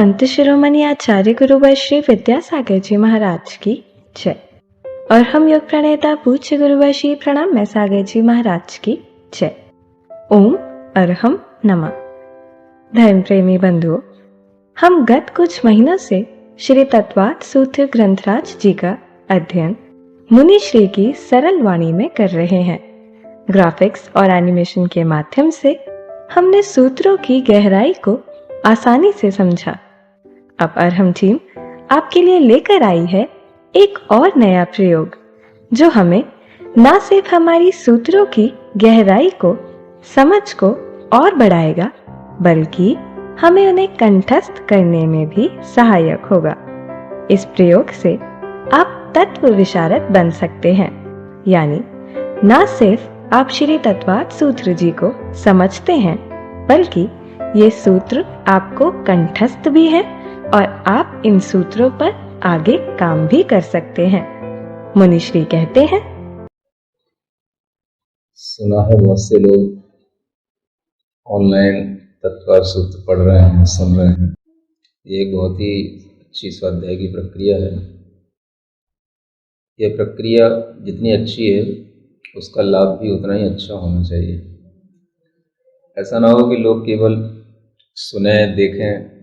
संत शिरोमणि आचार्य गुरुवर श्री विद्यासागर जी महाराज की जय। और हम योग प्रणेता पूज्य गुरुवर श्री प्रणम्य सागर जी महाराज की जय। ओम अरहम नमः। धर्म प्रेमी बंधुओं, हम गत कुछ महीनों से श्री तत्वार्थ सूत्र ग्रंथराज जी का अध्ययन मुनि श्री की सरल वाणी में कर रहे हैं। ग्राफिक्स और एनिमेशन के माध्यम से हमने सूत्रों की गहराई को आसानी से समझा। अब अरहम टीम आपके लिए लेकर आई है एक और नया प्रयोग, जो हमें न सिर्फ हमारी सूत्रों की गहराई को, समझ को और बढ़ाएगा, बल्कि हमें उन्हें कंठस्थ करने में भी सहायक होगा। इस प्रयोग से आप तत्व विशारद बन सकते हैं, यानी न सिर्फ आप श्री तत्वार्थ सूत्र जी को समझते हैं, बल्कि ये सूत्र आपको कंठस्थ भी हैं और आप इन सूत्रों पर आगे काम भी कर सकते हैं। मुनिश्री कहते हैं, सुना है बहुत से लोग ऑनलाइन तत्वार्थ सूत्र पढ़ रहे हैं, सुन रहे हैं। ये एक बहुत ही अच्छी स्वाध्याय की प्रक्रिया है। यह प्रक्रिया जितनी अच्छी है, उसका लाभ भी उतना ही अच्छा होना चाहिए। ऐसा ना हो कि लोग केवल सुने, देखें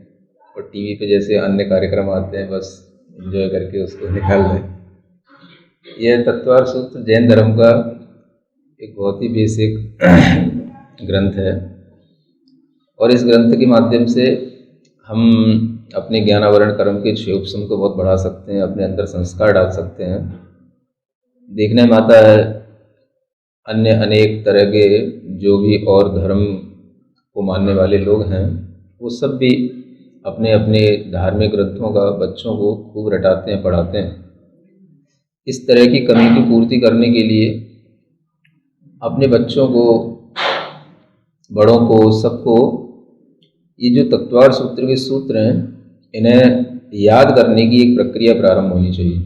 और टीवी पे जैसे अन्य कार्यक्रम आते हैं बस एंजॉय करके उसको निकाल दें। यह तत्वार्थ सूत्र जैन धर्म का एक बहुत ही बेसिक ग्रंथ है और इस ग्रंथ के माध्यम से हम अपने ज्ञानावरण कर्म के क्षेत्रम को बहुत बढ़ा सकते हैं, अपने अंदर संस्कार डाल सकते हैं। देखने में आता है अन्य अनेक तरह के जो भी और धर्म को मानने वाले लोग हैं, वो सब भी अपने अपने धार्मिक ग्रंथों का बच्चों को खूब रटाते हैं, पढ़ाते हैं। इस तरह की कमी की पूर्ति करने के लिए अपने बच्चों को, बड़ों को, सबको ये जो तत्वार्थ सूत्र के सूत्र हैं, इन्हें याद करने की एक प्रक्रिया प्रारंभ होनी चाहिए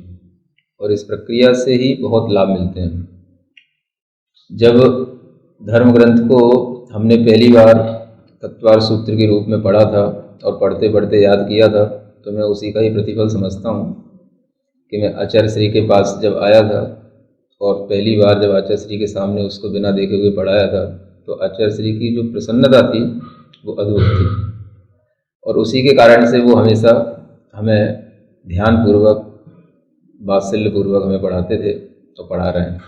और इस प्रक्रिया से ही बहुत लाभ मिलते हैं। जब धर्म ग्रंथ को हमने पहली बार तत्वार्थ सूत्र के रूप में पढ़ा था और पढ़ते पढ़ते याद किया था, तो मैं उसी का ही प्रतिफल समझता हूँ कि मैं आचार्य श्री के पास जब आया था और पहली बार जब आचार्य श्री के सामने उसको बिना देखे हुए पढ़ाया था, तो आचार्य श्री की जो प्रसन्नता थी वो अद्भुत थी और उसी के कारण से वो हमेशा हमें ध्यानपूर्वक, वात्सल्यपूर्वक हमें पढ़ाते थे तो पढ़ा रहे हैं।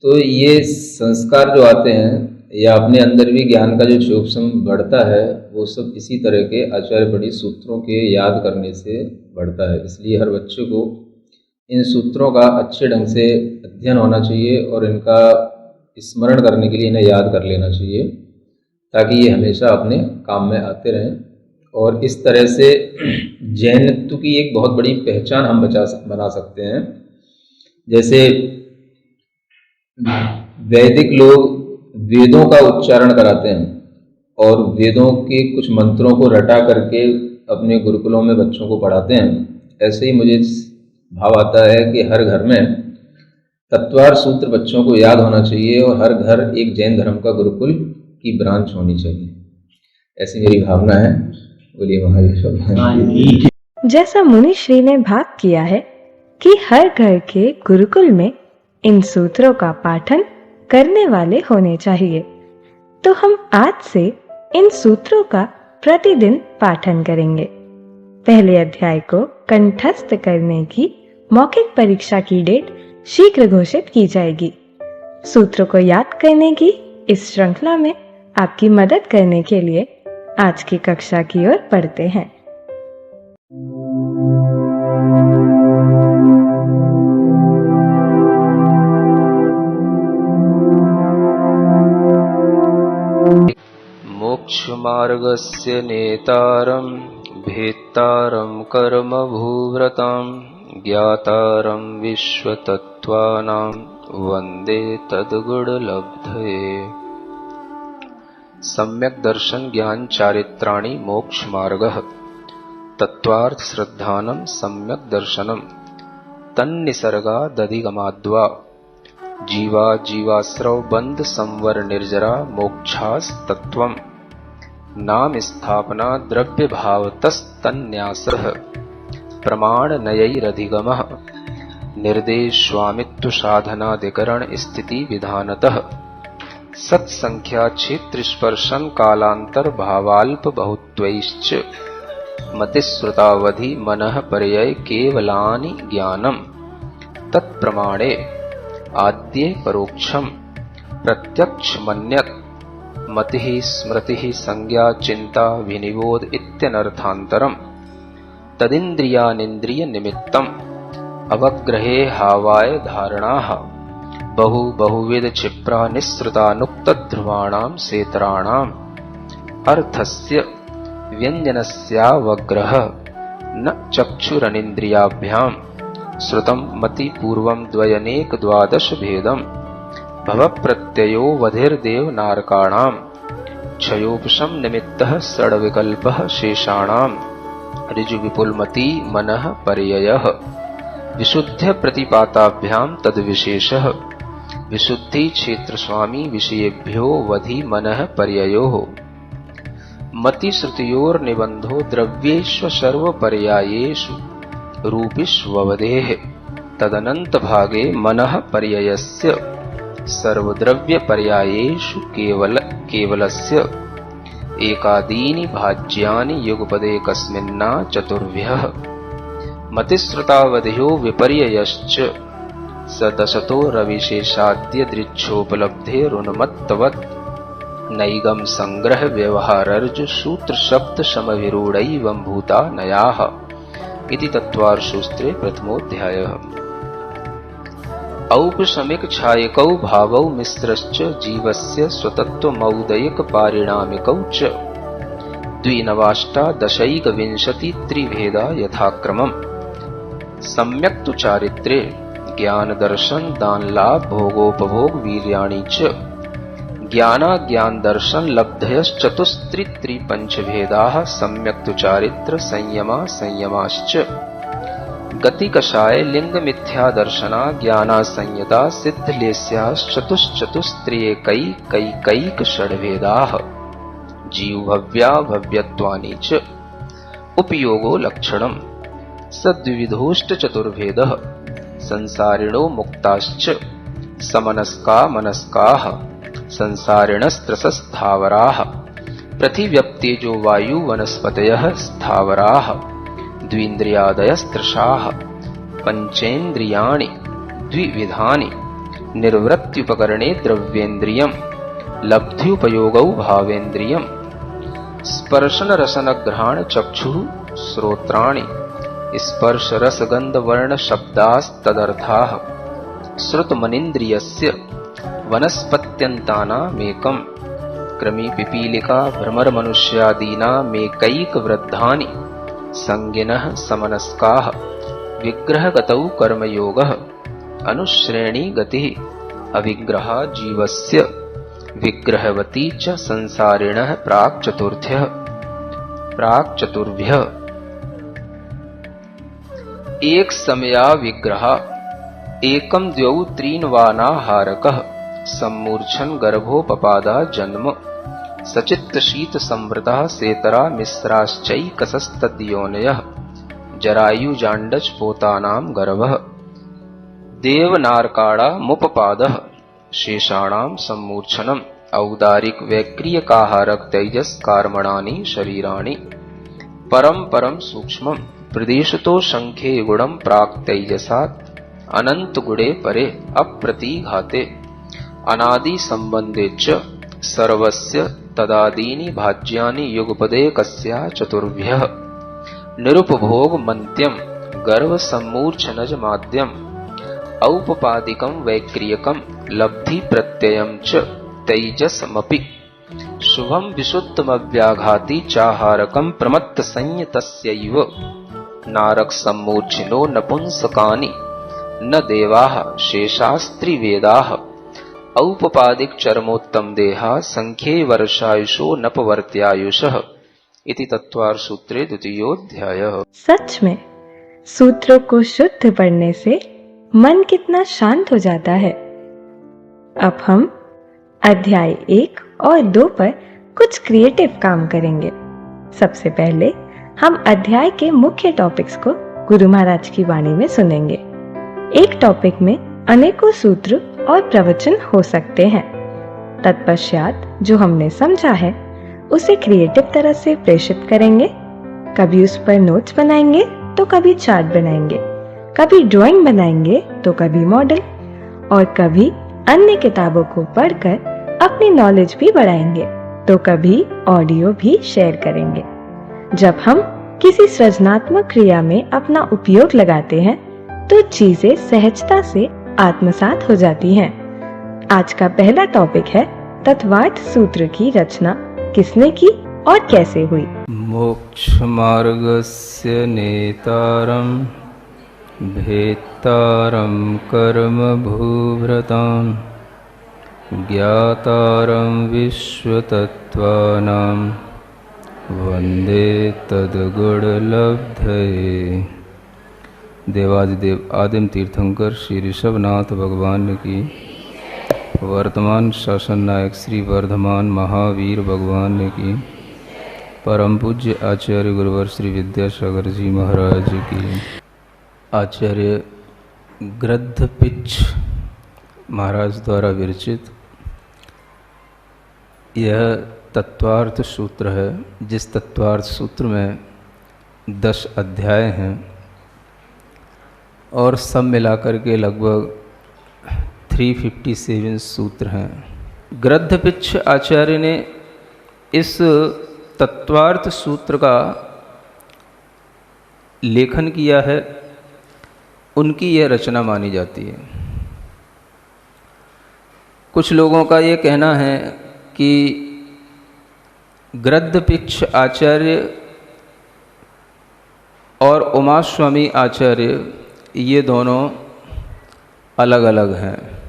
तो ये संस्कार जो आते हैं या अपने अंदर भी ज्ञान का जो सूक्ष्म बढ़ता है, वो सब इसी तरह के आचार्य पढ़ी सूत्रों के याद करने से बढ़ता है। इसलिए हर बच्चे को इन सूत्रों का अच्छे ढंग से अध्ययन होना चाहिए और इनका स्मरण करने के लिए इन्हें याद कर लेना चाहिए, ताकि ये हमेशा अपने काम में आते रहें। और इस तरह से जैनत्व की एक बहुत बड़ी पहचान हम बना सकते हैं। जैसे वैदिक लोग वेदों का उच्चारण कराते हैं और वेदों के कुछ मंत्रों को रटा करके अपने गुरुकुलों में बच्चों को पढ़ाते हैं। ऐसे ही मुझे भाव आता है कि हर घर में तत्वार्थ सूत्र बच्चों को याद होना चाहिए और हर घर एक जैन धर्म का गुरुकुल की ब्रांच होनी चाहिए। ऐसी मेरी भावना है। बोलिए महावीर। जैसा मुनि श्री ने भाव किया है कि हर घर के गुरुकुल में इन सूत्रों का पाठन करने वाले होने चाहिए, तो हम आज से इन सूत्रों का प्रतिदिन पाठन करेंगे। पहले अध्याय को कंठस्थ करने की मौखिक परीक्षा की डेट शीघ्र घोषित की जाएगी। सूत्रों को याद करने की इस श्रृंखला में आपकी मदद करने के लिए आज की कक्षा की ओर बढ़ते हैं। मोक्षमार्गस्य नेतारं भेत्तारं कर्मभूव्रतां ज्ञातारं विश्वतत्त्वानां वन्दे तद्गुणलब्धये। सम्यक् दर्शन ज्ञान चारित्राणि मोक्ष मार्गः तत्वार्थ श्रद्धानं सम्यक् दर्शनं तन्निसर्गादधिगमाद्वा जीवा जीवाश्रव बंध संवर निर्जरा मोक्षास तत्वम नाम स्थापना द्रव्य भावतस्तन्यासः प्रमाणनयैरधिगमः निर्देशस्वामित्व साधनाधिकरण स्थिति विधानतः सत्संख्या क्षेत्र स्पर्शन कालांतर भावाल्प बहुत्वैश्च मतिश्रुतावधि मनः पर्यय केवलानि ज्ञानम् तत्प्रमाणे आद्ये परोक्षम प्रत्यक्ष मन्यत् मतिः स्मृतिः संज्ञा चिंता विनिबोध इत्यनर्थान्तरम् तदिन्द्रियानिन्द्रिय निमित्तम् अवग्रहे हावाय धारणाः बहुविध क्षिप्रा निःसृतानुक्तध्रुवाणां सेतराणाम् अर्थस्य व्यञ्जनस्यावग्रह न चक्षुरनिन्द्रियाभ्याम् श्रुतं मतिपूर्वं द्वयनेक द्वादश भेदम् भवप्रत्ययो वधिर्देवनारकाणाम् क्षयोपशम निमित्तः षड्विकल्पः शेषाणाम् ऋजुविपुलमती मनः पर्ययः विशुद्ध प्रतिपाताभ्यां तद्विशेषः विशुद्धि क्षेत्र स्वामी विषयेभ्यो वधि मनः पर्ययोः मति श्रुतियोर्निबंधो द्रव्येष्व सर्वपर्यायेषु रूपिष्ववधेः तदनंत भागे मनः पर्ययस्य सर्वद्रव्य पर्यायेषु केवलस्य एकादीनि भाज्यानि युगपदे कस्मिन्ना चतुर्भ्यः मतिश्रुतावधियो विपर्ययश्च सदशतो रविशेषाद्य दृच्छोपलब्धेरुन्मत्तवत् नैगम संग्रह व्यवहारर्ज सूत्र शब्द समविरूढैवं भूता नयाः इति तत्त्वार्थसूत्रे प्रथमोऽध्यायः। औपशमिक छायकौ भावौ मिश्रश्च जीवस्य स्वतत्वमौदयिक पारिणामिकौ च द्विनवाष्टादशैकविंशति त्रिभेदा यथाक्रमम् सम्यक् तु चारित्रे ज्ञान दर्शन दान लाभ भोगोपभोग वीर्याणि च ज्ञानाज्ञान दर्शन लब्धयश्चतुस्त्रि पंचभेदाः सम्यक् तु चारित्र संयमा संयमाश्च गति कषाय लिंग मिथ्या दर्शना ज्ञाना संयता सिद्धलेस्याश्चतुश्चतुस्त्रियैकैक षड्भेदाः जीवभव्या भव्यत्वानि च उपयोगो लक्षणम् सद्विविधोष्ट चतुर्भेदः संसारिणो मुक्ताश्च समनस्का मनस्काः संसारिणस्त्रसस्थावराः पृथिव्यप्तेजो वायु वनस्पतयः स्थावराः द्विन्द्रियादयस्त्रशाः पंचेन्द्रियाणि द्विविधानि निर्वृत्त्युपकरणे द्रव्येन्द्रियम् लब्ध्युपयोगौ भावेन्द्रियम् स्पर्शन रसन घ्राण चक्षुः श्रोत्राणि स्पर्श रस गंध वर्ण शब्दास्तदर्थाः श्रुतमनिन्द्रियस्य वनस्पत्यन्तानामेकम् कृमि पिपीलिका भ्रमर मनुष्यादीनामेकैक वृद्धानि संगिनः समनस्काः विग्रहगतौ कर्मयोगः अनुश्रेणी गतिः अविग्रहा जीवस्य विग्रहवती च संसारिणः प्राक्चतुर्भ्यः एक समया विग्रह एकम द्वौ त्रीन् वानाहारकः सम्मूर्छन गर्भोपपादा जन्म सचित्त शीत संवृता सेतरा मिश्राश्चैकसस्तद्योनयः जरायुजाण्डज पोतानां गर्भः देवनारकाणा मुपपादः शेषाणां सम्मूर्छनम् औदारिक वैक्रियकाहारक तैजस कार्मणानि शरीराणि परम सूक्ष्मं प्रदेशतो संख्ये गुणं प्राक् तैजसात् अनंत गुणे परे अप्रतिघाते अनादि संबंधे च सर्वस्य तदादीनि भाज्यानि युगपदे कस्या चतुर्भ्यः निरुपभोग मन्त्यं गर्भ सम्मूर्छनज माद्यम् औपपादिकं वैक्रियकं लब्धि प्रत्ययं च तैजसमपि शुभं विशुद्धमव्याघाति चाहारकं प्रमत्त संयतस्यैव नारक सम्मूर्छिनो नपुंसकानि न देवाः शेषास्त्रिवेदाः औपपादिक चरमोत्तम देहा संख्ये वर्षायुषो नपवर्त्यायुषः इति तत्त्वार्थसूत्रे द्वितीयोऽध्यायः। सच में सूत्रों को शुद्ध पढ़ने से मन कितना शांत हो जाता है। अब हम अध्याय 1 और 2 पर कुछ क्रिएटिव काम करेंगे। सबसे पहले हम अध्याय के मुख्य टॉपिक्स को गुरु महाराज की वाणी में सुनेंगे। एक टॉपिक में अनेकों सूत्र और प्रवचन हो सकते हैं। तत्पश्चात जो हमने समझा है उसे क्रिएटिव तरह से प्रेषित करेंगे। कभी उस पर नोट्स बनाएंगे तो कभी चार्ट बनाएंगे, कभी ड्राइंग बनाएंगे तो कभी मॉडल, और कभी अन्य किताबों को पढ़कर अपनी नॉलेज भी बढ़ाएंगे, तो कभी ऑडियो भी शेयर करेंगे। जब हम किसी सृजनात्मक क्रिया में अपना उपयोग लगाते हैं तो चीजें सहजता से आत्मसात हो जाती हैं। आज का पहला टॉपिक है तत्वार्थ सूत्र की रचना किसने की और कैसे हुई। मोक्ष मार्गस्य नेतारं भेत्तारं कर्म भूभृतां ज्ञातारं विश्वतत्त्वानां वंदे तद्गुणलब्धये। देवादिदेव आदिम तीर्थंकर श्री ऋषभनाथ भगवान की, वर्तमान शासन नायक श्री वर्धमान महावीर भगवान की, परम पूज्य आचार्य गुरुवर श्री विद्यासागर जी महाराज की, आचार्य गृद्धपिच्छ महाराज द्वारा विरचित यह तत्वार्थ सूत्र है, जिस तत्वार्थ सूत्र में 10 अध्याय हैं और सब मिलाकर के लगभग 357 सूत्र हैं। गृद्धपिच्छ आचार्य ने इस तत्वार्थ सूत्र का लेखन किया है, उनकी यह रचना मानी जाती है। कुछ लोगों का ये कहना है कि गृद्धपिच्छ आचार्य और उमास्वामी आचार्य ये दोनों अलग अलग हैं,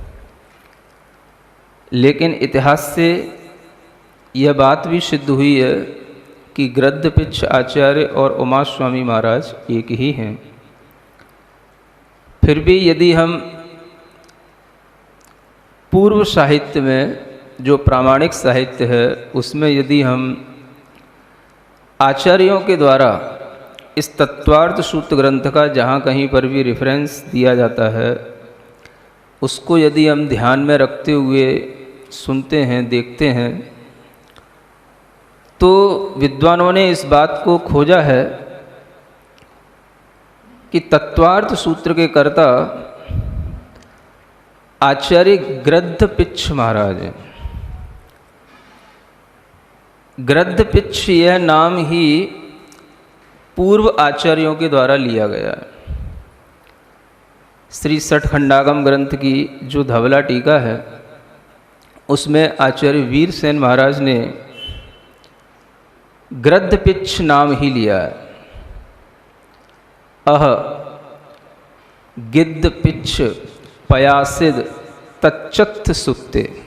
लेकिन इतिहास से यह बात भी सिद्ध हुई है कि गृद्धपिच्छ आचार्य और उमास्वामी महाराज एक ही हैं। फिर भी यदि हम पूर्व साहित्य में, जो प्रामाणिक साहित्य है, उसमें यदि हम आचार्यों के द्वारा इस तत्वार्थ सूत्र ग्रंथ का जहाँ कहीं पर भी रेफरेंस दिया जाता है, उसको यदि हम ध्यान में रखते हुए सुनते हैं, देखते हैं, तो विद्वानों ने इस बात को खोजा है कि तत्वार्थ सूत्र के कर्ता आचार्य गृद्धपिच्छ महाराज हैं। गृद्धपिच्छ यह नाम ही पूर्व आचार्यों के द्वारा लिया गया है। श्री सठखंडागम ग्रंथ की जो धवला टीका है, उसमें आचार्य वीरसेन महाराज ने गृद्धपिच्छ नाम ही लिया है। अह गिद्धपिच्छ पयासिद तच्चत्थ सुक्ते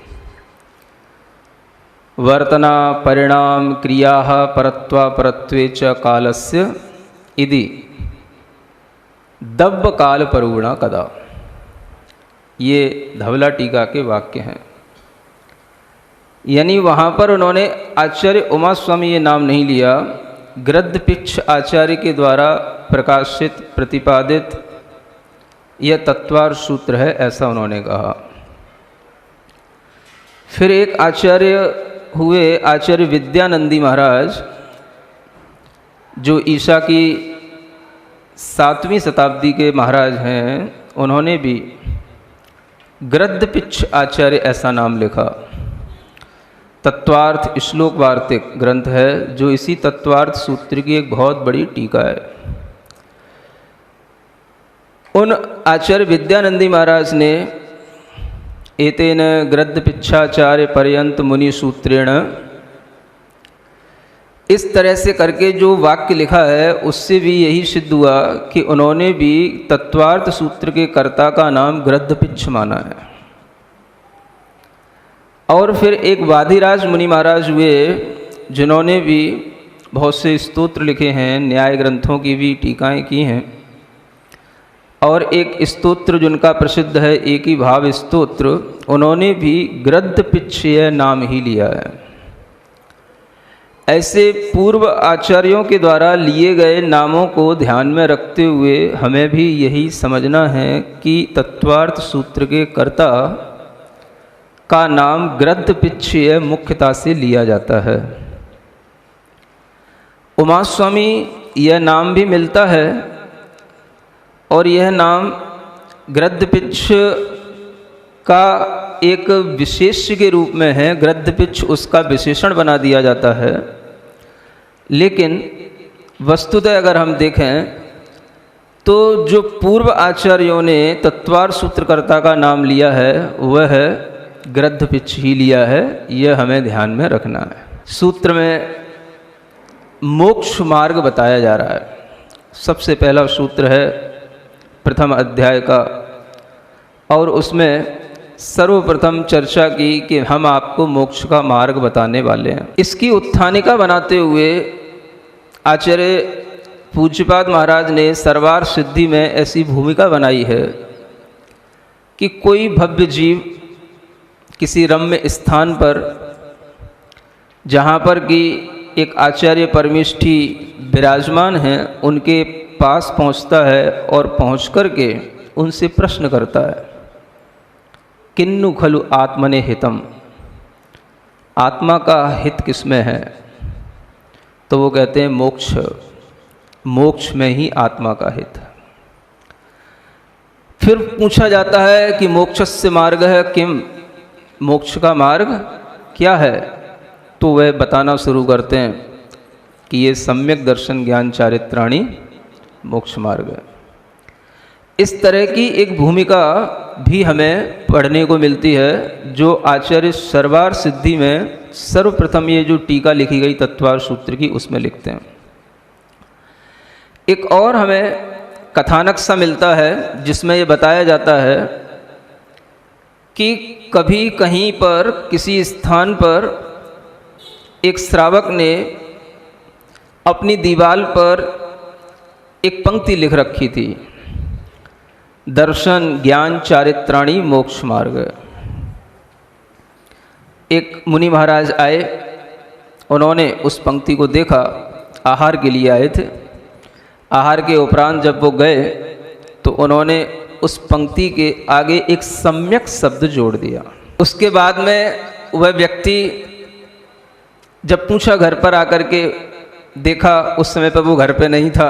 वर्तना परिणाम क्रिया परत्वा परत्वे च कालस्य इति दब्ब काल परुणा कदा। ये धवला टीका के वाक्य हैं। यानी वहाँ पर उन्होंने आचार्य उमास्वामी ये नाम नहीं लिया, गृद्धपिच्छ आचार्य के द्वारा प्रकाशित प्रतिपादित यह तत्वार्थ सूत्र है, ऐसा उन्होंने कहा। फिर एक आचार्य हुए आचार्य विद्यानंदी महाराज, जो ईसा की 7वीं शताब्दी के महाराज हैं। उन्होंने भी गृद्धपिच्छ आचार्य ऐसा नाम लिखा। तत्वार्थ श्लोक वार्तिक ग्रंथ है, जो इसी तत्वार्थ सूत्र की एक बहुत बड़ी टीका है। उन आचार्य विद्यानंदी महाराज ने एतेन गृद्धपिच्छाचार्य पर्यंत मुनि सूत्रेण, इस तरह से करके जो वाक्य लिखा है, उससे भी यही सिद्ध हुआ कि उन्होंने भी तत्वार्थ सूत्र के कर्ता का नाम गृद्धपिच्छ माना है। और फिर एक वादिराज मुनि महाराज हुए, जिन्होंने भी बहुत से स्तोत्र लिखे हैं, न्याय ग्रंथों की भी टीकाएं की हैं। और एक स्तोत्र जिनका प्रसिद्ध है, एक ही भाव स्तोत्र, उन्होंने भी गृद्धपिच्छ नाम ही लिया है। ऐसे पूर्व आचार्यों के द्वारा लिए गए नामों को ध्यान में रखते हुए हमें भी यही समझना है कि तत्वार्थ सूत्र के कर्ता का नाम गृद्धपिच्छय मुख्यता से लिया जाता है। उमा स्वामी यह नाम भी मिलता है और यह नाम गृद्धपिच्छ का एक विशेष्य के रूप में है। गृद्धपिच्छ उसका विशेषण बना दिया जाता है, लेकिन वस्तुतः अगर हम देखें तो जो पूर्व आचार्यों ने तत्वार्थ सूत्रकर्ता का नाम लिया है वह है गृद्धपिच्छ ही लिया है। यह हमें ध्यान में रखना है। सूत्र में मोक्ष मार्ग बताया जा रहा है। सबसे पहला सूत्र है प्रथम अध्याय का, और उसमें सर्वप्रथम चर्चा की कि हम आपको मोक्ष का मार्ग बताने वाले हैं। इसकी उत्थानिका बनाते हुए आचार्य पूज्यपाद महाराज ने सर्वार सिद्धि में ऐसी भूमिका बनाई है कि कोई भव्य जीव किसी रम्य स्थान पर, जहाँ पर कि एक आचार्य परमेष्ठी विराजमान हैं, उनके पास पहुँचता है और पहुँच कर के उनसे प्रश्न करता है, किन्नु खलु आत्मने हितम, आत्मा का हित किसमें है? तो वो कहते हैं मोक्ष, मोक्ष में ही आत्मा का हित है। फिर पूछा जाता है कि मोक्षस्य मार्ग है किम, मोक्ष का मार्ग क्या है? तो वह बताना शुरू करते हैं कि ये सम्यक दर्शन ज्ञान चारित्राणी मोक्ष मार्ग है। इस तरह की एक भूमिका भी हमें पढ़ने को मिलती है, जो आचार्य सर्वार सिद्धि में सर्वप्रथम ये जो टीका लिखी गई तत्वार्थ सूत्र की उसमें लिखते हैं। एक और हमें कथानक सा मिलता है जिसमें ये बताया जाता है कि कभी कहीं पर किसी स्थान पर एक श्रावक ने अपनी दीवार पर एक पंक्ति लिख रखी थी, दर्शन ज्ञान चारित्राणी मोक्ष मार्ग। एक मुनि महाराज आए, उन्होंने उस पंक्ति को देखा, आहार के लिए आए थे। आहार के उपरांत जब वो गए तो उन्होंने उस पंक्ति के आगे एक सम्यक शब्द जोड़ दिया। उसके बाद में वह व्यक्ति जब पूछा घर पर आकर के, देखा उस समय पर वो घर पे नहीं था,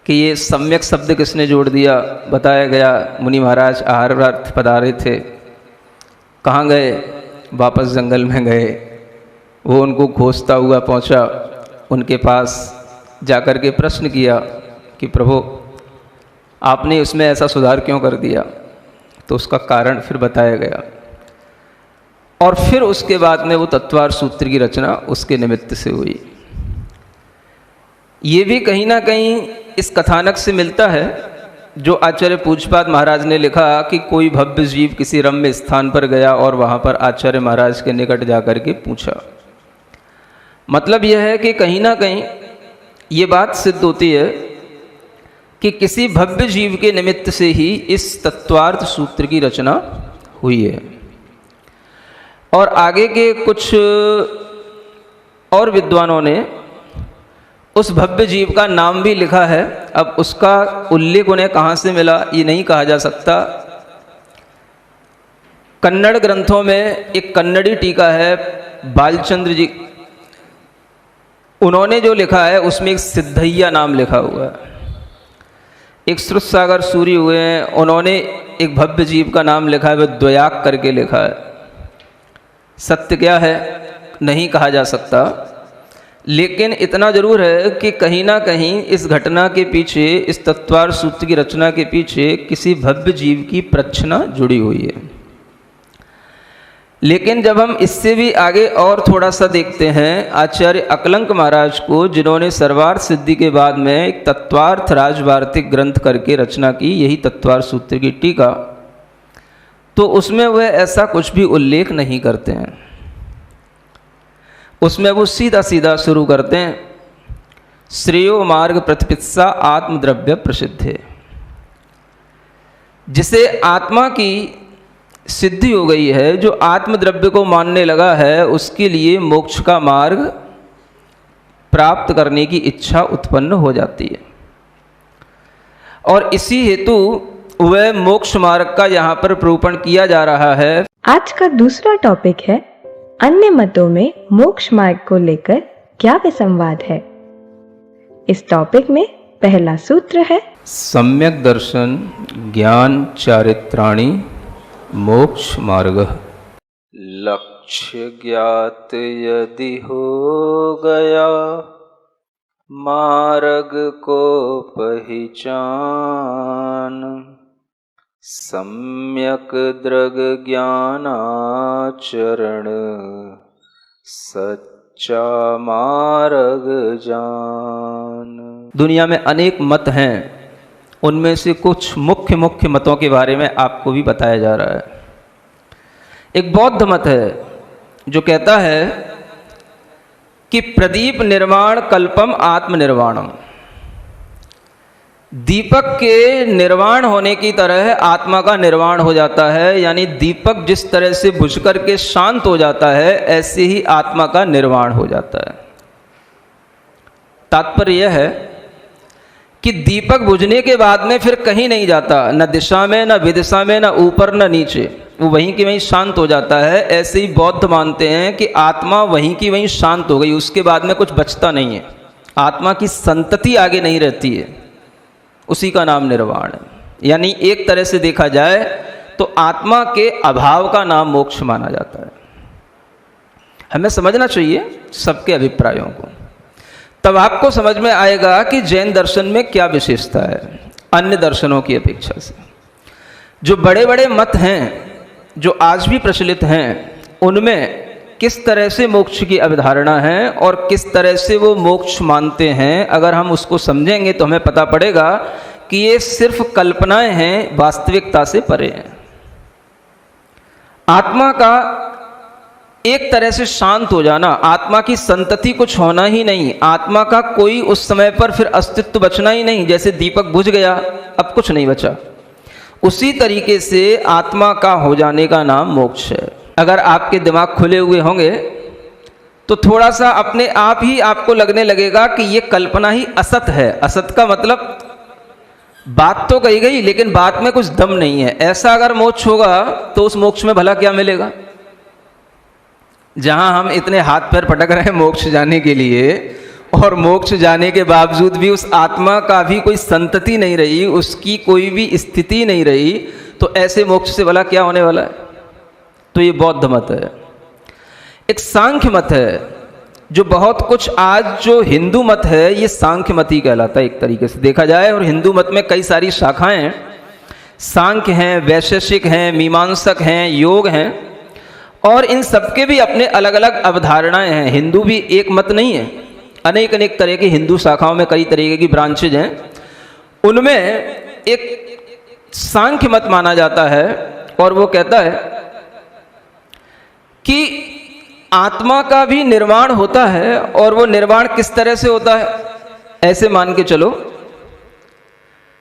कि ये सम्यक शब्द किसने जोड़ दिया। बताया गया मुनि महाराज आहारार्थ पधारे थे। कहाँ गए? वापस जंगल में गए। वो उनको खोजता हुआ पहुँचा, उनके पास जाकर के प्रश्न किया कि प्रभु आपने उसमें ऐसा सुधार क्यों कर दिया? तो उसका कारण फिर बताया गया, और फिर उसके बाद में वो तत्वार्थ सूत्र की रचना उसके निमित्त से हुई। ये भी कहीं ना कहीं इस कथानक से मिलता है जो आचार्य पूज्यपाद महाराज ने लिखा कि कोई भव्य जीव किसी रम्य स्थान पर गया और वहाँ पर आचार्य महाराज के निकट जाकर के पूछा। मतलब यह है कि कहीं ना कहीं ये बात सिद्ध होती है कि किसी भव्य जीव के निमित्त से ही इस तत्वार्थ सूत्र की रचना हुई है। और आगे के कुछ और विद्वानों ने उस भव्य जीव का नाम भी लिखा है। अब उसका उल्लेख उन्हें कहाँ से मिला ये नहीं कहा जा सकता। कन्नड़ ग्रंथों में एक कन्नड़ी टीका है बालचंद्र जी, उन्होंने जो लिखा है उसमें एक सिद्धैया नाम लिखा हुआ है। एक श्रुत सागर सूरी हुए हैं, उन्होंने एक भव्य जीव का नाम लिखा है, वह द्वयाक करके लिखा है। सत्य क्या है नहीं कहा जा सकता, लेकिन इतना जरूर है कि कहीं ना कहीं इस घटना के पीछे, इस तत्वार्थ सूत्र की रचना के पीछे किसी भव्य जीव की प्रच्छना जुड़ी हुई है। लेकिन जब हम इससे भी आगे और थोड़ा सा देखते हैं आचार्य अकलंक महाराज को, जिन्होंने सर्वार्थ सिद्धि के बाद में एक तत्वार्थ राजवार्तिक ग्रंथ करके रचना की, यही तत्वार्थ सूत्र की टीका, तो उसमें वह ऐसा कुछ भी उल्लेख नहीं करते हैं। उसमें वो सीधा सीधा शुरू करते हैं, श्रेयो मार्ग प्रतिपित्सा आत्मद्रव्य प्रसिद्ध है। जिसे आत्मा की सिद्धि हो गई है, जो आत्मद्रव्य को मानने लगा है, उसके लिए मोक्ष का मार्ग प्राप्त करने की इच्छा उत्पन्न हो जाती है। और इसी हेतु वह मोक्ष मार्ग का यहाँ पर निरूपण किया जा रहा है। आज का दूसरा टॉपिक है अन्य मतों में मोक्ष मार्ग को लेकर क्या विसंवाद है। इस टॉपिक में पहला सूत्र है सम्यक दर्शन ज्ञान चारित्राणि मोक्ष मार्ग। लक्ष्य ज्ञात यदि हो गया मार्ग को पहचान, सम्यक दृग ज्ञानाचरण सच्चा मार्ग जान। दुनिया में अनेक मत हैं, उनमें से कुछ मुख्य मतों के बारे में आपको भी बताया जा रहा है। एक बौद्ध मत है जो कहता है कि प्रदीप निर्वाण कल्पम आत्मनिर्वाणम। दीपक के निर्वाण होने की तरह आत्मा का निर्वाण हो जाता है, यानी दीपक जिस तरह से बुझ करके शांत हो जाता है ऐसे ही आत्मा का निर्वाण हो जाता है। तात्पर्य यह है कि दीपक बुझने के बाद में फिर कहीं नहीं जाता, न दिशा में, न विदिशा में, न ऊपर न नीचे, वो वहीं की वहीं शांत हो जाता है। ऐसे ही बौद्ध मानते हैं कि आत्मा वहीं की वहीं शांत हो गई, उसके बाद में कुछ बचता नहीं है, आत्मा की संतति आगे नहीं रहती है, उसी का नाम निर्वाण है। यानी एक तरह से देखा जाए तो आत्मा के अभाव का नाम मोक्ष माना जाता है। हमें समझना चाहिए सबके अभिप्रायों को, तब आपको समझ में आएगा कि जैन दर्शन में क्या विशेषता है अन्य दर्शनों की अपेक्षा से। जो बड़े बड़े मत हैं जो आज भी प्रचलित हैं, उनमें किस तरह से मोक्ष की अवधारणा है और किस तरह से वो मोक्ष मानते हैं, अगर हम उसको समझेंगे तो हमें पता पड़ेगा कि ये सिर्फ कल्पनाएं हैं, वास्तविकता से परे हैं। आत्मा का एक तरह से शांत हो जाना, आत्मा की संतति कुछ होना ही नहीं, आत्मा का कोई उस समय पर फिर अस्तित्व बचना ही नहीं, जैसे दीपक बुझ गया अब कुछ नहीं बचा, उसी तरीके से आत्मा का हो जाने का नाम मोक्ष है। अगर आपके दिमाग खुले हुए होंगे तो थोड़ा सा अपने आप ही आपको लगने लगेगा कि ये कल्पना ही असत है। असत का मतलब बात तो कही गई लेकिन बात में कुछ दम नहीं है। ऐसा अगर मोक्ष होगा तो उस मोक्ष में भला क्या मिलेगा? जहां हम इतने हाथ पैर पटक रहे हैं मोक्ष जाने के लिए, और मोक्ष जाने के बावजूद भी उस आत्मा का भी कोई संतति नहीं रही, उसकी कोई भी स्थिति नहीं रही, तो ऐसे मोक्ष से भला क्या होने वाला है? तो ये बौद्ध मत है। एक सांख्य मत है जो बहुत कुछ आज जो हिंदू मत है ये सांख्य मत ही कहलाता है एक तरीके से देखा जाए। और हिंदू मत में कई सारी शाखाएं हैं, सांख्य हैं, वैशेषिक हैं, मीमांसक हैं, योग हैं, और इन सबके भी अपने अलग अलग अवधारणाएं हैं। हिंदू भी एक मत नहीं है, अनेक अनेक तरह की हिंदू शाखाओं में कई तरीके की ब्रांचेज हैं। उनमें एक सांख्य मत माना जाता है और वो कहता है कि आत्मा का भी निर्वाण होता है, और वो निर्वाण किस तरह से होता है? ऐसे मान के चलो,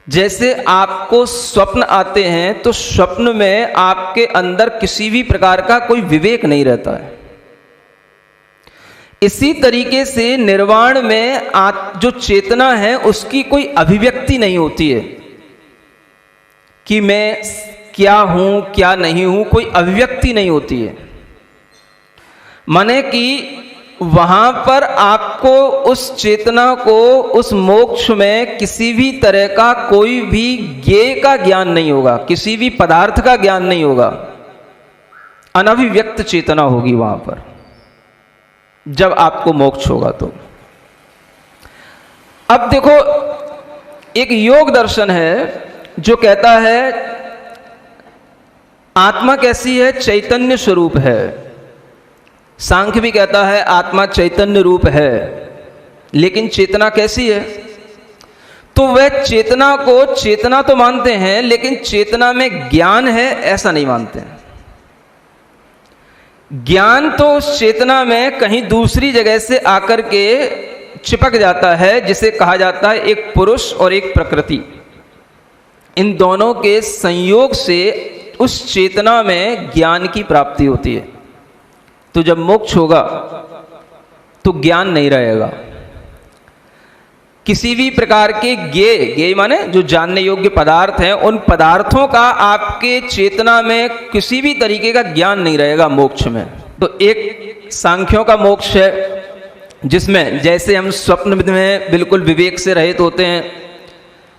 जैसे आपको स्वप्न आते हैं तो स्वप्न में आपके अंदर किसी भी प्रकार का कोई विवेक नहीं रहता है। इसी तरीके से निर्वाण में जो चेतना है उसकी कोई अभिव्यक्ति नहीं होती है कि मैं क्या हूं क्या नहीं हूं, कोई अभिव्यक्ति नहीं होती है। माने कि वहां पर आपको उस चेतना को उस मोक्ष में किसी भी तरह का कोई भी ज्ञेय का ज्ञान नहीं होगा, किसी भी पदार्थ का ज्ञान नहीं होगा, अनभिव्यक्त चेतना होगी वहां पर जब आपको मोक्ष होगा। तो अब देखो, एक योग दर्शन है जो कहता है आत्मा कैसी है? चैतन्य स्वरूप है। सांख्य भी कहता है आत्मा चैतन्य रूप है, लेकिन चेतना कैसी है? तो वह चेतना को चेतना तो मानते हैं, लेकिन चेतना में ज्ञान है ऐसा नहीं मानते हैं। ज्ञान तो उस चेतना में कहीं दूसरी जगह से आकर के चिपक जाता है, जिसे कहा जाता है एक पुरुष और एक प्रकृति। इन दोनों के संयोग से उस चेतना में ज्ञान की प्राप्ति होती है। तो जब मोक्ष होगा तो ज्ञान नहीं रहेगा, किसी भी प्रकार के ज्ञेय माने जो जानने योग्य पदार्थ हैं, उन पदार्थों का आपके चेतना में किसी भी तरीके का ज्ञान नहीं रहेगा मोक्ष में। तो एक सांख्यों का मोक्ष है, जिसमें जैसे हम स्वप्न में बिल्कुल विवेक से रहित होते हैं,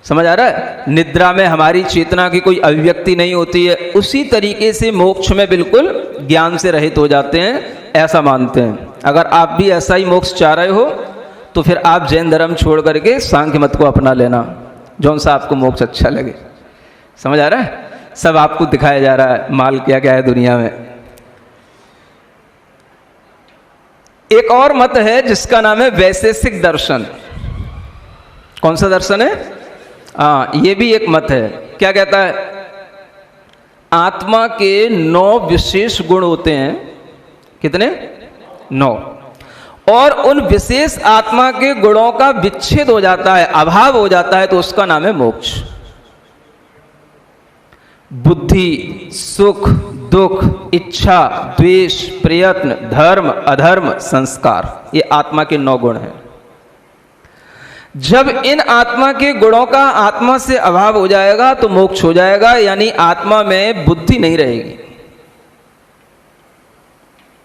समझ आ रहा है, निद्रा में हमारी चेतना की कोई अभिव्यक्ति नहीं होती है, उसी तरीके से मोक्ष में बिल्कुल ज्ञान से रहित हो जाते हैं, ऐसा मानते हैं। अगर आप भी ऐसा ही मोक्ष चाह रहे हो तो फिर आप जैन धर्म छोड़ करके सांख्य मत को अपना लेना, जौन सा आपको मोक्ष अच्छा लगे। समझ आ रहा है, सब आपको दिखाया जा रहा है माल क्या क्या है दुनिया में। एक और मत है जिसका नाम है वैशेषिक दर्शन। कौन सा दर्शन है? ये भी एक मत है। क्या कहता है? आत्मा के 9 विशेष गुण होते हैं। कितने? 9। और उन विशेष आत्मा के गुणों का विच्छेद हो जाता है, अभाव हो जाता है, तो उसका नाम है मोक्ष। बुद्धि, सुख, दुख, इच्छा, द्वेष, प्रयत्न, धर्म, अधर्म, संस्कार, ये आत्मा के 9 गुण हैं। जब इन आत्मा के गुणों का आत्मा से अभाव हो जाएगा तो मोक्ष हो जाएगा, यानी आत्मा में बुद्धि नहीं रहेगी।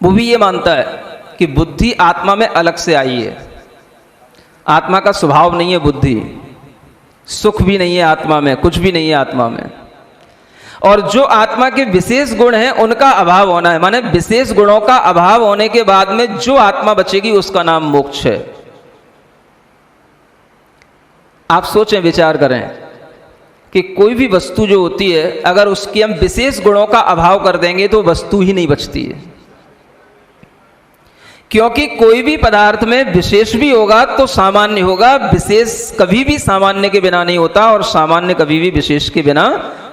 वो भी ये मानता है कि बुद्धि आत्मा में अलग से आई है, आत्मा का स्वभाव नहीं है बुद्धि, सुख भी नहीं है आत्मा में, कुछ भी नहीं है आत्मा में। और जो आत्मा के विशेष गुण हैं उनका अभाव होना है, माने विशेष गुणों का अभाव होने के बाद में जो आत्मा बचेगी उसका नाम मोक्ष है। आप सोचें, विचार करें कि कोई भी वस्तु जो होती है, अगर उसके हम विशेष गुणों का अभाव कर देंगे तो वस्तु ही नहीं बचती है। क्योंकि कोई भी पदार्थ में विशेष भी होगा तो सामान्य होगा, विशेष कभी भी सामान्य के बिना नहीं होता और सामान्य कभी भी विशेष के बिना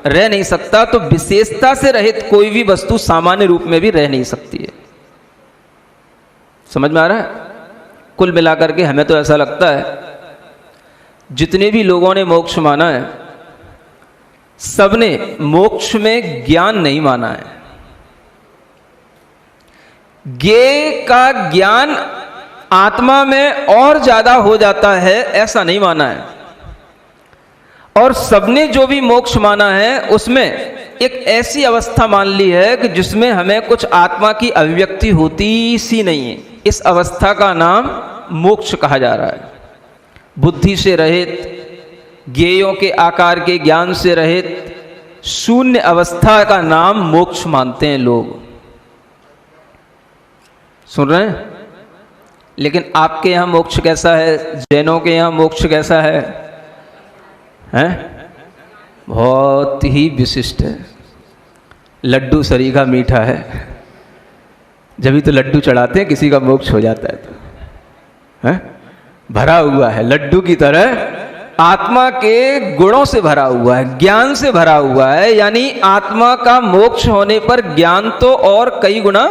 रह नहीं सकता। तो विशेषता से रहित कोई भी वस्तु सामान्य रूप में भी रह नहीं सकती है। समझ में आ रहा है? कुल मिलाकर के हमें तो ऐसा लगता है जितने भी लोगों ने मोक्ष माना है, सबने मोक्ष में ज्ञान नहीं माना है। ज्ञेय का ज्ञान आत्मा में और ज्यादा हो जाता है, ऐसा नहीं माना है। और सबने जो भी मोक्ष माना है उसमें एक ऐसी अवस्था मान ली है कि जिसमें हमें कुछ आत्मा की अभिव्यक्ति होती सी नहीं है। इस अवस्था का नाम मोक्ष कहा जा रहा है। बुद्धि से रहित, ज्ञेयों के आकार के ज्ञान से रहित शून्य अवस्था का नाम मोक्ष मानते हैं लोग। सुन रहे हैं? लेकिन आपके यहां मोक्ष कैसा है? जैनों के यहां मोक्ष कैसा है? हैं? बहुत ही विशिष्ट है। लड्डू सरीखा मीठा है, जब भी तो लड्डू चढ़ाते हैं किसी का मोक्ष हो जाता है। तो हैं? भरा हुआ है लड्डू की तरह, आत्मा के गुणों से भरा हुआ है, ज्ञान से भरा हुआ है। यानी आत्मा का मोक्ष होने पर ज्ञान तो और कई गुना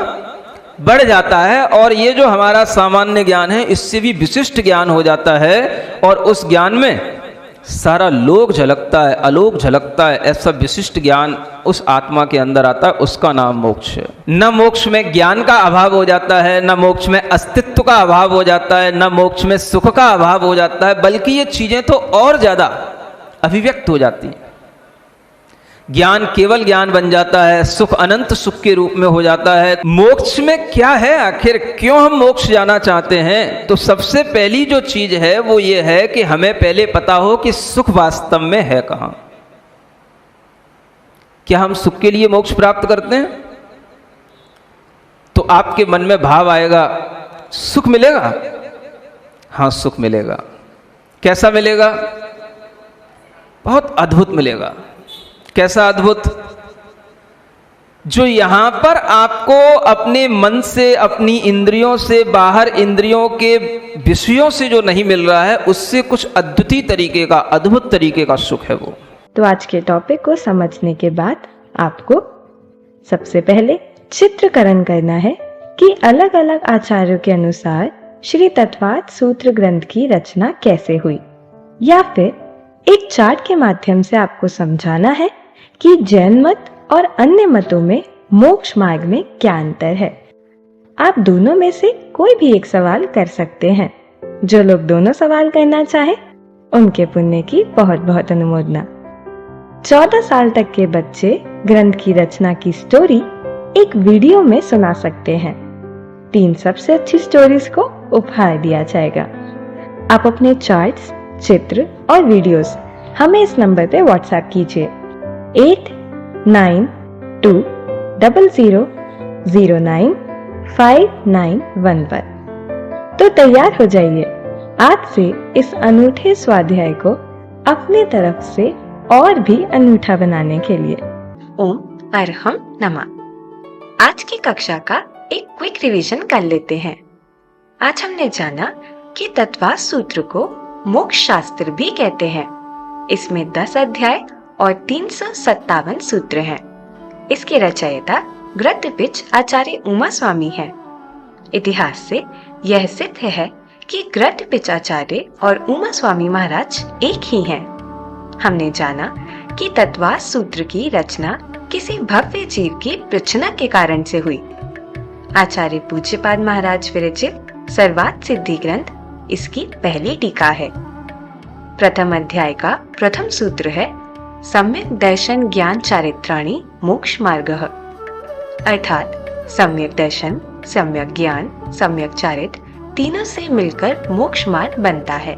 बढ़ जाता है, और ये जो हमारा सामान्य ज्ञान है इससे भी विशिष्ट ज्ञान हो जाता है, और उस ज्ञान में सारा लोक झलकता है, अलोक झलकता है। ऐसा विशिष्ट ज्ञान उस आत्मा के अंदर आता है, उसका नाम मोक्ष है। न मोक्ष में ज्ञान का अभाव हो जाता है, न मोक्ष में अस्तित्व का अभाव हो जाता है, न मोक्ष में सुख का अभाव हो जाता है, बल्कि ये चीजें तो और ज्यादा अभिव्यक्त हो जाती हैं। ज्ञान केवल ज्ञान बन जाता है, सुख अनंत सुख के रूप में हो जाता है। मोक्ष में क्या है आखिर, क्यों हम मोक्ष जाना चाहते हैं? तो सबसे पहली जो चीज है वो ये है कि हमें पहले पता हो कि सुख वास्तव में है कहां। क्या हम सुख के लिए मोक्ष प्राप्त करते हैं? तो आपके मन में भाव आएगा, सुख मिलेगा। हाँ, सुख मिलेगा। कैसा मिलेगा? बहुत अद्भुत मिलेगा। कैसा अद्भुत? जो यहां पर आपको अपने मन से, अपनी इंद्रियों से, बाहर इंद्रियों के विषयों से जो नहीं मिल रहा है, उससे कुछ अद्वितीय तरीके का, अद्भुत तरीके का सुख है वो। तो आज के टॉपिक को समझने के बाद आपको सबसे पहले चित्रकरण करना है कि अलग अलग आचार्यों के अनुसार श्री तत्वाद सूत्र ग्रंथ की रचना कैसे हुई, या फिर एक चार्ट के माध्यम से आपको समझाना है कि जैन मत और अन्य मतों में मोक्ष मार्ग में क्या अंतर है। आप दोनों में से कोई भी एक सवाल कर सकते हैं। जो लोग दोनों सवाल करना चाहें उनके पुण्य की बहुत बहुत अनुमोदना। 14 साल तक के बच्चे ग्रंथ की रचना की स्टोरी एक वीडियो में सुना सकते हैं। 3 सबसे अच्छी स्टोरीज को उपहार दिया जाएगा। आप अपने चार्ट्स, चित्र और वीडियोस हमें इस नंबर पे व्हाट्सएप कीजिए 8920009591 पर। तो तैयार हो जाइए आज से इस अनूठे स्वाध्याय को अपनी तरफ से और भी अनूठा बनाने के लिए। ओम अरहम नमः। आज की कक्षा का एक क्विक रिवीजन कर लेते हैं। आज हमने जाना कि तत्वा सूत्र को मोक्ष शास्त्र भी कहते हैं। इसमें 10 अध्याय और 357 सूत्र हैं। इसके रचयिता ग्रंथपिच आचार्य उमा स्वामी हैं। इतिहास से यह सिद्ध है कि ग्रंथपिच आचार्य और उमा स्वामी महाराज एक ही हैं। हमने जाना कि तत्वास सूत्र की रचना किसी भव्य जीव की प्रचना के कारण से हुई। आचार्य पूज्यपाद महाराज विरचित सर्वार्थ सिद्धि ग्रंथ इसकी पहली टीका है। प्रथम अध्याय का प्रथम सूत्र है सम्यक दर्शन ज्ञान चारित्राणि मोक्ष मार्गः, अर्थात सम्यक दर्शन, सम्यक ज्ञान, सम्यक चारित्र तीनों से मिलकर मोक्ष मार्ग बनता है।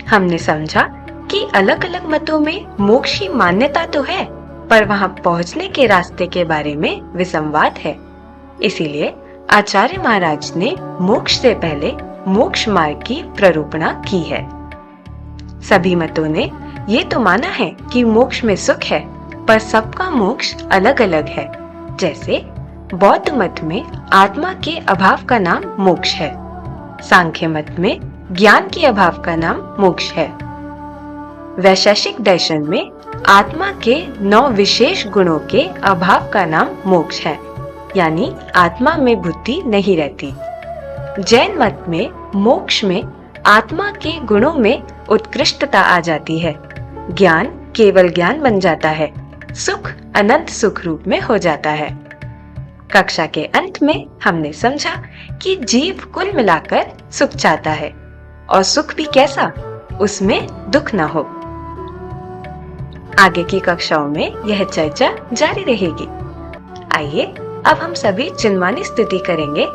हमने समझा कि अलग अलग मतों में मोक्ष की मान्यता तो है, पर वहां पहुंचने के रास्ते के बारे में विसंवाद है। इसीलिए आचार्य महाराज ने मोक्ष से पहले मोक्ष मार्ग की प्ररूपणा की है। सभी मतों ने ये तो माना है कि मोक्ष में सुख है, पर सबका मोक्ष अलग अलग है। जैसे बौद्ध मत में आत्मा के अभाव का नाम मोक्ष है, सांख्य मत में ज्ञान के अभाव का नाम मोक्ष है, वैशेषिक दर्शन में आत्मा के 9 विशेष गुणों के अभाव का नाम मोक्ष है, यानी आत्मा में बुद्धि नहीं रहती। जैन मत में मोक्ष में आत्मा के गुणों में उत्कृष्टता आ जाती है, ज्ञान केवल ज्ञान बन जाता है, सुख अनंत सुख रूप में हो जाता है। कक्षा के अंत में हमने समझा कि जीव कुल मिलाकर सुख चाहता है, और सुख भी कैसा, उसमें दुख न हो। आगे की कक्षाओं में यह चर्चा जारी रहेगी। आइए अब हम सभी चिन्मानी स्तुति करेंगे।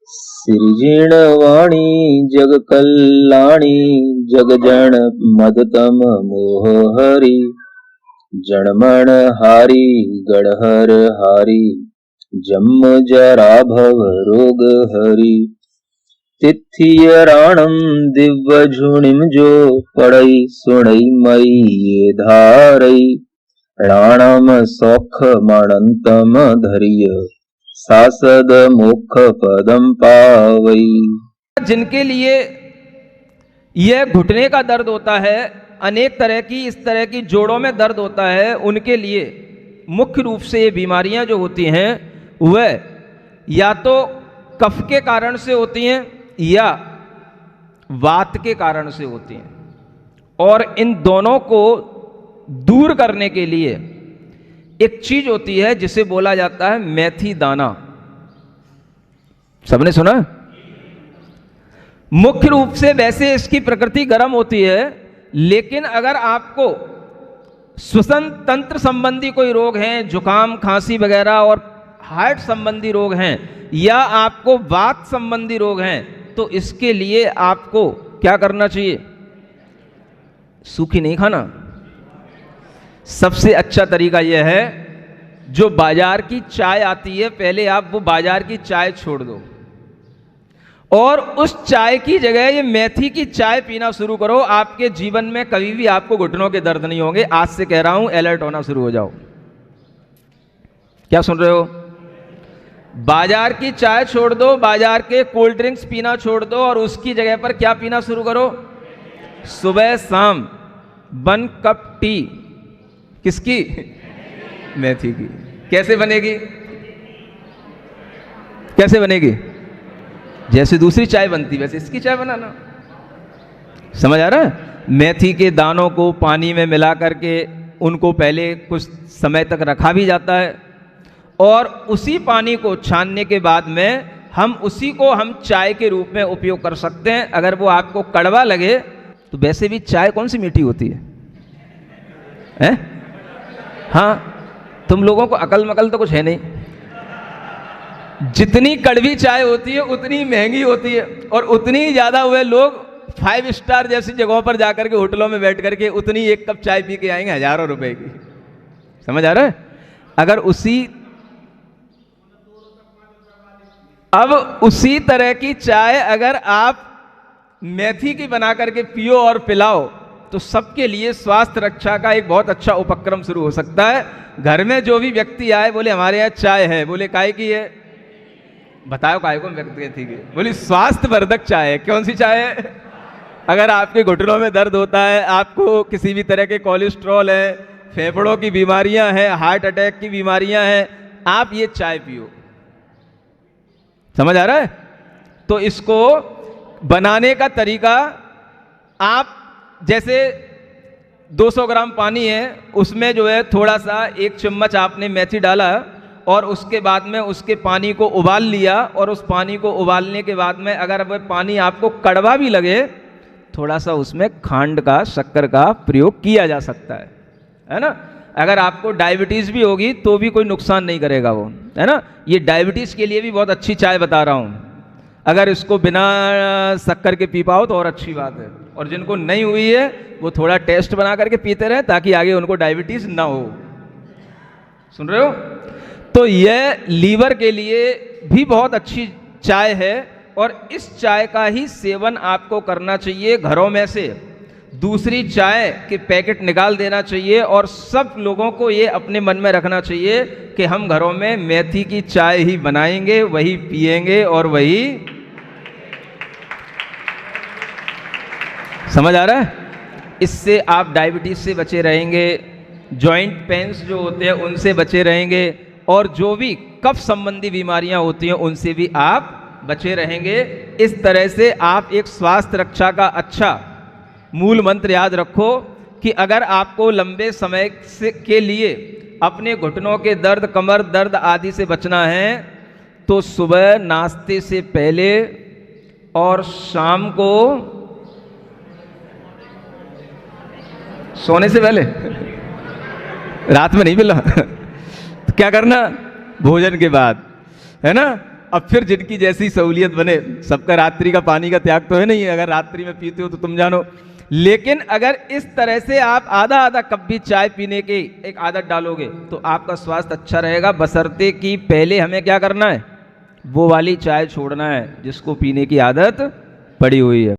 सिरजिणवाणी जग कल्याणी जग जन मदतम मोह हरि, जनमण हारी गणहर हारी, जन्म जरा भव रोग हरि। तिथियराणम दिव्य झुणिम जो पड़ई सुणई मई ये धारई, राणम सौख मणंतम धरिय, सासद मुख पदम पावई। जिनके लिए यह घुटने का दर्द होता है, अनेक तरह की इस तरह की जोड़ों में दर्द होता है, उनके लिए मुख्य रूप से ये बीमारियां जो होती हैं वह या तो कफ के कारण से होती हैं या वात के कारण से होती हैं। और इन दोनों को दूर करने के लिए एक चीज होती है जिसे बोला जाता है मेथी दाना। सबने सुना? मुख्य रूप से वैसे इसकी प्रकृति गर्म होती है, लेकिन अगर आपको श्वसन तंत्र संबंधी कोई रोग हैं, जुकाम खांसी वगैरह, और हार्ट संबंधी रोग हैं, या आपको वात संबंधी रोग हैं, तो इसके लिए आपको क्या करना चाहिए? सूखी नहीं खाना। सबसे अच्छा तरीका यह है, जो बाजार की चाय आती है, पहले आप वो बाजार की चाय छोड़ दो और उस चाय की जगह ये मेथी की चाय पीना शुरू करो। आपके जीवन में कभी भी आपको घुटनों के दर्द नहीं होंगे। आज से कह रहा हूं, अलर्ट होना शुरू हो जाओ। क्या सुन रहे हो? बाजार की चाय छोड़ दो, बाजार के कोल्ड ड्रिंक्स पीना छोड़ दो, और उसकी जगह पर क्या पीना शुरू करो? सुबह शाम 1 कप टी। किसकी? मेथी की। कैसे बनेगी? कैसे बनेगी? जैसे दूसरी चाय बनती वैसे इसकी चाय बनाना। समझ आ रहा है? मेथी के दानों को पानी में मिला करके उनको पहले कुछ समय तक रखा भी जाता है, और उसी पानी को छानने के बाद में हम उसी को चाय के रूप में उपयोग कर सकते हैं। अगर वो आपको कड़वा लगे तो वैसे भी चाय कौन सी मीठी होती है? हैं? हाँ, तुम लोगों को अकल मकल तो कुछ है नहीं। जितनी कड़वी चाय होती है उतनी महंगी होती है, और उतनी ज़्यादा हुए लोग 5 स्टार जैसी जगहों पर जाकर के होटलों में बैठ करके उतनी एक कप चाय पी के आएंगे हज़ारों रुपए की। समझ आ रहा है? अगर उसी तरह की चाय अगर आप मेथी की बना करके पियो और पिलाओ तो सबके लिए स्वास्थ्य रक्षा का एक बहुत अच्छा उपक्रम शुरू हो सकता है। घर में जो भी व्यक्ति आए बोले हमारे यहाँ चाय है, बोले काय की है? बताओ काय को व्यक्ति थी? बोली स्वास्थ्य वर्धक चाय है। कौन सी चाय है? अगर आपके घुटनों में दर्द होता है, आपको किसी भी तरह के कोलेस्ट्रॉल है, फेफड़ों की बीमारियां हैं, हार्ट अटैक की बीमारियां हैं, आप ये चाय पियो। समझ आ रहा है? तो इसको बनाने का तरीका, आप जैसे 200 ग्राम पानी है, उसमें जो है थोड़ा सा 1 चम्मच आपने मेथी डाला, और उसके बाद में उसके पानी को उबाल लिया, और उस पानी को उबालने के बाद में अगर वह पानी आपको कड़वा भी लगे, थोड़ा सा उसमें खांड का, शक्कर का प्रयोग किया जा सकता है ना? अगर आपको डायबिटीज़ भी होगी तो भी कोई नुकसान नहीं करेगा वो, है ना? ये डायबिटीज़ के लिए भी बहुत अच्छी चाय बता रहा हूँ। अगर इसको बिना शक्कर के पी पाओ तो और अच्छी बात है, और जिनको नहीं हुई है वो थोड़ा टेस्ट बना करके पीते रहे ताकि आगे उनको डायबिटीज़ ना हो। सुन रहे हो? तो यह लीवर के लिए भी बहुत अच्छी चाय है, और इस चाय का ही सेवन आपको करना चाहिए। घरों में से दूसरी चाय के पैकेट निकाल देना चाहिए, और सब लोगों को ये अपने मन में रखना चाहिए कि हम घरों में मेथी की चाय ही बनाएंगे, वही पिएंगे और वही। समझ आ रहा है? इससे आप डायबिटीज से बचे रहेंगे, जॉइंट पेन्स जो होते हैं उनसे बचे रहेंगे, और जो भी कफ संबंधी बीमारियां होती हैं उनसे भी आप बचे रहेंगे। इस तरह से आप एक स्वास्थ्य रक्षा का अच्छा मूल मंत्र याद रखो कि अगर आपको लंबे समय के लिए अपने घुटनों के दर्द, कमर दर्द आदि से बचना है, तो सुबह नाश्ते से पहले और शाम को सोने से पहले, रात में नहीं मिला तो क्या करना? भोजन के बाद, है ना? अब फिर जिनकी जैसी सहूलियत बने, सबका रात्रि का पानी का त्याग तो है नहीं, अगर रात्रि में पीते हो तो तुम जानो। लेकिन अगर इस तरह से आप आधा आधा कप भी चाय पीने की एक आदत डालोगे तो आपका स्वास्थ्य अच्छा रहेगा, बशर्ते कि पहले हमें क्या करना है? वो वाली चाय छोड़ना है जिसको पीने की आदत पड़ी हुई है।